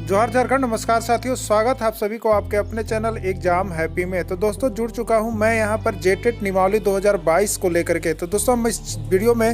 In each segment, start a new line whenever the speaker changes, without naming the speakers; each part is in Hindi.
जोहार झारखंड। नमस्कार साथियों, स्वागत है आप सभी को आपके अपने चैनल एग्जाम हैप्पी में। तो दोस्तों जुड़ चुका हूं मैं यहां पर जेटेट नियमावली 2022 को लेकर के। तो दोस्तों हम इस वीडियो में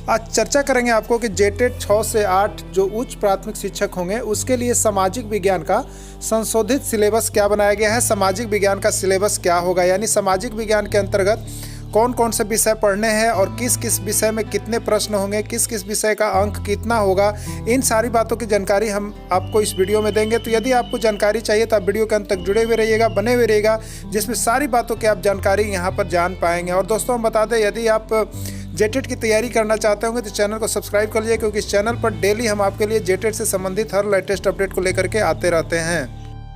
आज चर्चा करेंगे आपको कि जेटेट 6 से 8 जो उच्च प्राथमिक शिक्षक होंगे उसके लिए सामाजिक विज्ञान का संशोधित सिलेबस क्या बनाया गया है, सामाजिक विज्ञान का सिलेबस क्या होगा, यानी सामाजिक विज्ञान के अंतर्गत कौन कौन से विषय पढ़ने हैं और किस किस विषय में कितने प्रश्न होंगे, किस किस विषय का अंक कितना होगा, इन सारी बातों की जानकारी हम आपको इस वीडियो में देंगे। तो यदि आपको जानकारी चाहिए तो आप वीडियो के अंत तक जुड़े हुए रहिएगा, बने हुए रहिएगा, जिसमें सारी बातों की आप जानकारी यहाँ पर जान पाएंगे। और दोस्तों हम बता दें, यदि आप जेटेट की तैयारी करना चाहते होंगे तो चैनल को सब्सक्राइब कर लीजिए, क्योंकि इस चैनल पर डेली हम आपके लिए जेटेट से संबंधित हर लेटेस्ट अपडेट को लेकर के आते रहते हैं।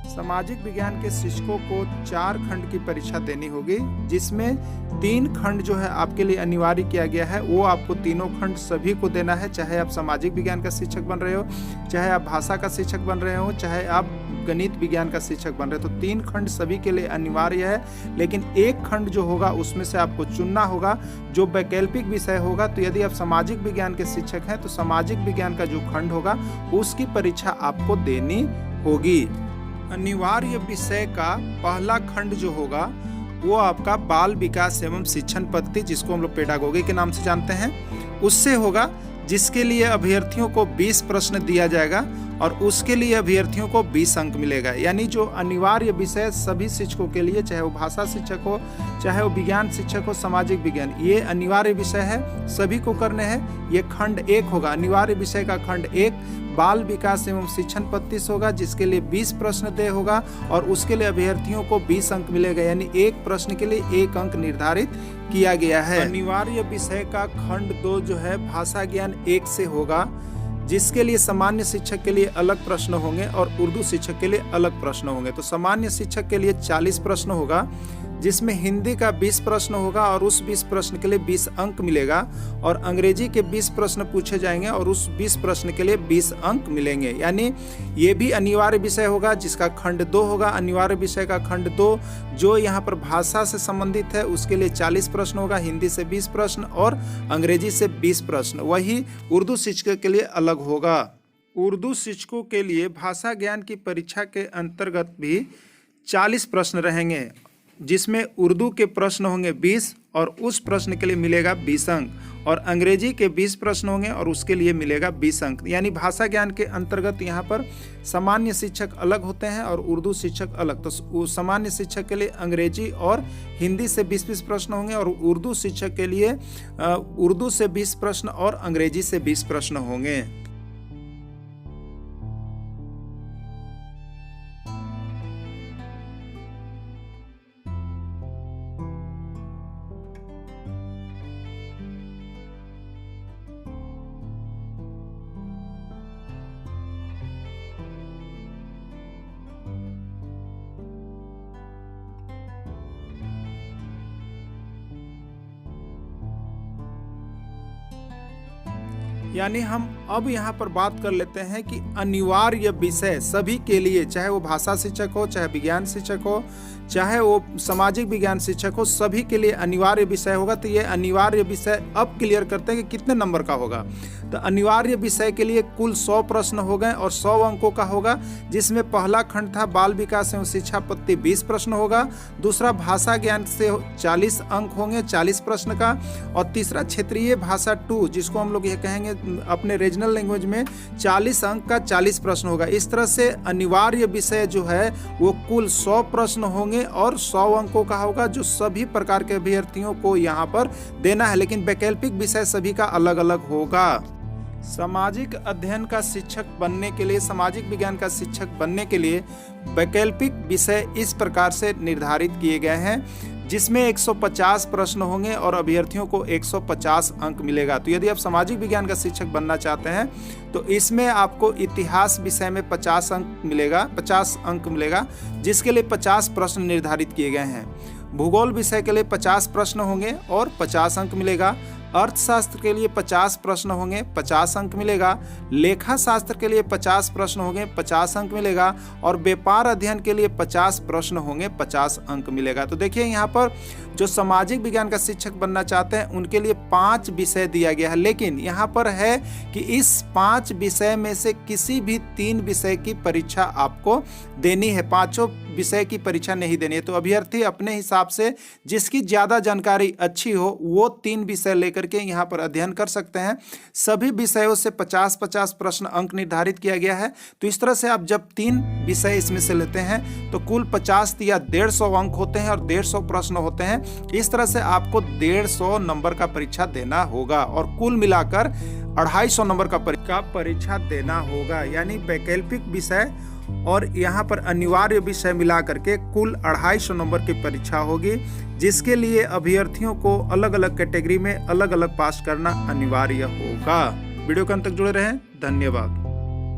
सामाजिक विज्ञान के शिक्षकों को 4 खंड की परीक्षा देनी होगी, जिसमें 3 खंड जो है आपके लिए अनिवार्य किया गया है। वो आपको तीनों खंड सभी को देना है, चाहे आप सामाजिक विज्ञान का शिक्षक बन रहे हो, चाहे आप भाषा का शिक्षक बन रहे हो, चाहे आप गणित विज्ञान का शिक्षक बन रहे हो। तो 3 खंड सभी के लिए अनिवार्य है, लेकिन एक खंड जो होगा उसमें से आपको चुनना होगा जो वैकल्पिक विषय होगा। तो यदि आप सामाजिक विज्ञान के शिक्षक हैं तो सामाजिक विज्ञान का जो खंड होगा उसकी परीक्षा आपको देनी होगी। अनिवार्य विषय का पहला खंड जो होगा वो आपका बाल विकास एवं शिक्षण पद्धति, जिसको हम लोग पेडागोगी के नाम से जानते हैं, उससे होगा, जिसके लिए अभ्यर्थियों को 20 प्रश्न दिया जाएगा और उसके लिए अभ्यर्थियों को 20 अंक मिलेगा। यानी जो अनिवार्य विषय सभी शिक्षकों के लिए, चाहे वो भाषा शिक्षक हो, चाहे वो विज्ञान शिक्षक हो, सामाजिक विज्ञान, ये अनिवार्य विषय है, सभी को करने हैं। ये खंड 1 होगा, अनिवार्य विषय का खंड 1 बाल विकास एवं शिक्षण पद्धति होगा, जिसके लिए 20 प्रश्न दे होगा और उसके लिए अभ्यर्थियों को 20 अंक मिलेगा। यानी एक प्रश्न के लिए 1 अंक निर्धारित किया गया है। अनिवार्य विषय का खंड 2 जो है भाषा ज्ञान 1 से होगा, जिसके लिए सामान्य शिक्षक के लिए अलग प्रश्न होंगे और उर्दू शिक्षक के लिए अलग प्रश्न होंगे। तो सामान्य शिक्षक के लिए 40 प्रश्न होगा, जिसमें हिंदी का 20 प्रश्न होगा और उस 20 प्रश्न के लिए 20 अंक मिलेगा, और अंग्रेजी के 20 प्रश्न पूछे जाएंगे और उस 20 प्रश्न के लिए 20 अंक मिलेंगे। यानी ये भी अनिवार्य विषय होगा, जिसका खंड 2 होगा। अनिवार्य विषय का खंड 2 जो यहाँ पर भाषा से संबंधित है उसके लिए 40 प्रश्न होगा, हिंदी से 20 प्रश्न और अंग्रेजी से 20 प्रश्न। वही उर्दू शिक्षक के लिए अलग होगा। उर्दू शिक्षकों के लिए भाषा ज्ञान की परीक्षा के अंतर्गत भी 40 प्रश्न रहेंगे, जिसमें उर्दू के प्रश्न होंगे 20 और उस प्रश्न के लिए मिलेगा 20 अंक, और अंग्रेजी के 20 प्रश्न होंगे और उसके लिए मिलेगा 20 अंक। यानी भाषा ज्ञान के अंतर्गत यहाँ पर सामान्य शिक्षक अलग होते हैं और उर्दू शिक्षक अलग। तो सामान्य शिक्षक के लिए अंग्रेजी और हिंदी से 20-20 प्रश्न होंगे और उर्दू शिक्षक के लिए उर्दू से 20 प्रश्न और अंग्रेजी से 20 प्रश्न होंगे। यानी हम अब यहाँ पर बात कर लेते हैं कि अनिवार्य विषय सभी के लिए, चाहे वो भाषा शिक्षक हो, चाहे विज्ञान शिक्षक हो, चाहे वो सामाजिक विज्ञान शिक्षक हो, सभी के लिए अनिवार्य विषय होगा। तो ये अनिवार्य विषय अब क्लियर करते हैं कि कितने नंबर का होगा। तो अनिवार्य विषय के लिए कुल 100 प्रश्न हो गए और 100 अंकों का होगा, जिसमें पहला खंड था बाल विकास एवं शिक्षा पद्धति, 20 प्रश्न होगा। दूसरा भाषा ज्ञान से 40 अंक होंगे, 40 प्रश्न का। और तीसरा क्षेत्रीय भाषा 2, जिसको हम लोग ये कहेंगे अपने रीजनल लैंग्वेज में, 40 अंक का 40 प्रश्न होगा। इस तरह से अनिवार्य विषय जो है वो कुल 100 प्रश्न होंगे और 100 अंकों का होगा, जो सभी प्रकार के अभ्यर्थियों को यहाँ पर देना है। लेकिन वैकल्पिक विषय सभी का अलग अलग होगा। सामाजिक अध्ययन का शिक्षक बनने के लिए, सामाजिक विज्ञान का शिक्षक बनने के लिए वैकल्पिक विषय इस प्रकार से निर्धारित किए गए हैं, जिसमें 150 प्रश्न होंगे और अभ्यर्थियों को 150 अंक मिलेगा। तो यदि आप सामाजिक विज्ञान का शिक्षक बनना चाहते हैं तो इसमें आपको इतिहास विषय में 50 अंक मिलेगा, जिसके लिए 50 प्रश्न निर्धारित किए गए हैं। भूगोल विषय के लिए 50 प्रश्न होंगे और 50 अंक मिलेगा। अर्थशास्त्र के लिए 50 प्रश्न होंगे, 50 अंक मिलेगा। लेखा शास्त्र के लिए 50 प्रश्न होंगे, 50 अंक मिलेगा। और व्यापार अध्ययन के लिए 50 प्रश्न होंगे, 50 अंक मिलेगा। तो देखिए यहाँ पर जो सामाजिक विज्ञान का शिक्षक बनना चाहते हैं उनके लिए 5 विषय दिया गया है, लेकिन यहाँ पर है कि इस 5 विषय में से किसी भी 3 विषय की परीक्षा आपको देनी है, 5 विषय की परीक्षा नहीं देनी है। तो अभ्यर्थी अपने हिसाब से जिसकी ज़्यादा जानकारी अच्छी हो वो 3 विषय लेकर के यहाँ पर अध्ययन कर सकते हैं। सभी विषयों से 50-50 प्रश्न अंक निर्धारित किया गया है। तो इस तरह से आप जब 3 विषय इसमें से लेते हैं तो कुल 50 या 150 अंक होते हैं और 150 प्रश्न होते हैं। इस तरह से आपको 150 नंबर का परीक्षा देना होगा और कुल मिलाकर 250 नंबर का परीक्षा देना होगा। यानी वैकल्पिक विषय और यहाँ पर अनिवार्य विषय मिला करके कुल 250 नंबर की परीक्षा होगी, जिसके लिए अभ्यर्थियों को अलग अलग कैटेगरी में अलग अलग पास करना अनिवार्य होगा। वीडियो के अंत तक जुड़े रहें। धन्यवाद।